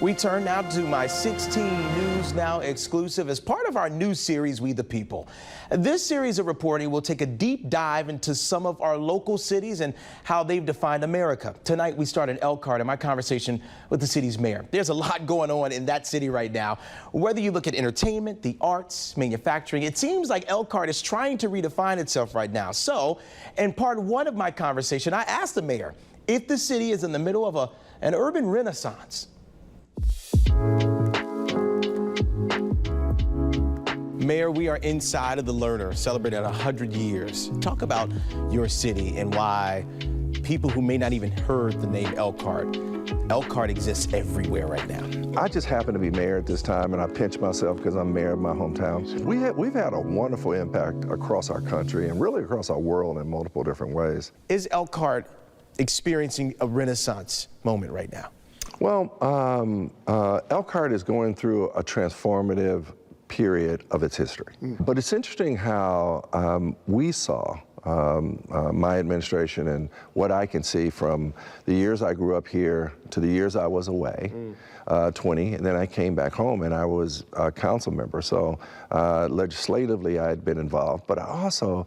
We turn now to my 16 News Now exclusive as part of our new series, We the People. This series of reporting will take a deep dive into some of our local cities and how they've defined America. Tonight we start in Elkhart in my conversation with the city's mayor. There's a lot going on in that city right now. Whether you look at entertainment, the arts, manufacturing, it seems like Elkhart is trying to redefine itself right now. So, in part one of my conversation, I asked the mayor if the city is in the middle of an urban renaissance. Mayor, we are inside of the Learner, celebrating 100 years. Talk about your city and why people who may not even heard the name Elkhart exists everywhere right now. I just happen to be mayor at this time, and I pinch myself because I'm mayor of my hometown. We've had a wonderful impact across our country and really across our world in multiple different ways. Is Elkhart experiencing a renaissance moment right now? Well, Elkhart is going through a transformative period of its history. But it's interesting how we saw my administration and what I can see from the years I grew up here to the years I was away, 20, and then I came back home and I was a council member. So legislatively I had been involved, but I also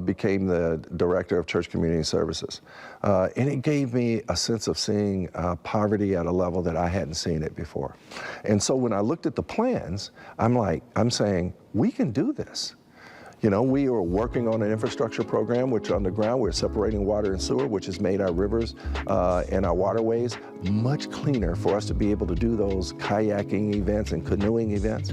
became the director of church community services. And it gave me a sense of seeing poverty at a level that I hadn't seen it before. And so when I looked at the plans, I'm saying, we can do this. You know, we are working on an infrastructure program, which on the ground we're separating water and sewer, which has made our rivers and our waterways much cleaner for us to be able to do those kayaking events and canoeing events.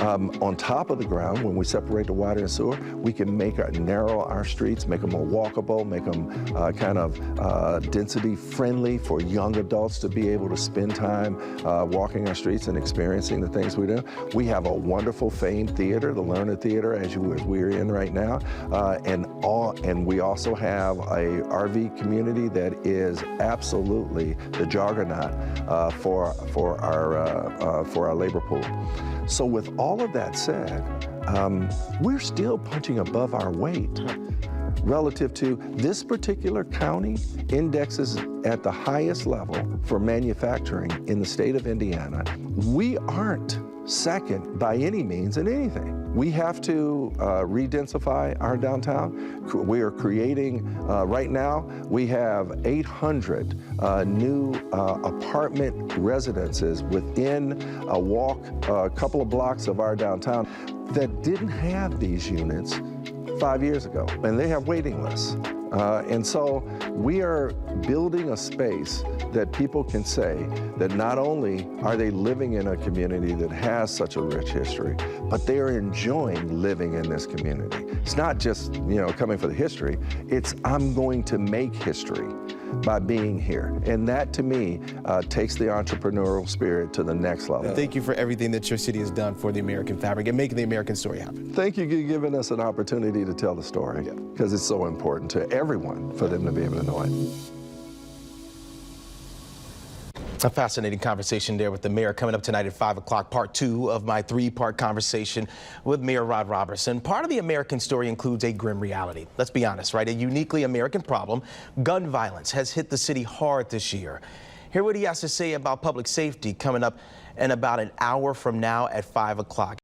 On top of the ground, when we separate the water and sewer, we can narrow our streets, make them more walkable, make them kind of density friendly for young adults to be able to spend time walking our streets and experiencing the things we do. We have a wonderful famed theater, the Learner Theater, as we're in right now, and we also have a RV community that is absolutely the juggernaut for our labor pool. So with all of that said, we're still punching above our weight relative to this particular county indexes at the highest level for manufacturing in the state of Indiana. We aren't second by any means in anything. We have to re-densify our downtown. We are creating, right now, we have 800 new apartment residences within a couple of blocks of our downtown that didn't have these units 5 years ago, and they have waiting lists. And so we are building a space that people can say that not only are they living in a community that has such a rich history, but they are enjoying living in this community. It's not just, coming for the history, it's I'm going to make history by being here. And that, to me, takes the entrepreneurial spirit to the next level. Thank you for everything that your city has done for the American fabric and making the American story happen. Thank you for giving us an opportunity to tell the story, because it's so important to everyone for them to be able to know it. A fascinating conversation there with the mayor. Coming up tonight at 5 o'clock, part two of my three-part conversation with Mayor Rod Robertson. Part of the American story includes a grim reality. Let's be honest, right? A uniquely American problem. Gun violence has hit the city hard this year. Hear what he has to say about public safety coming up in about an hour from now at 5 o'clock.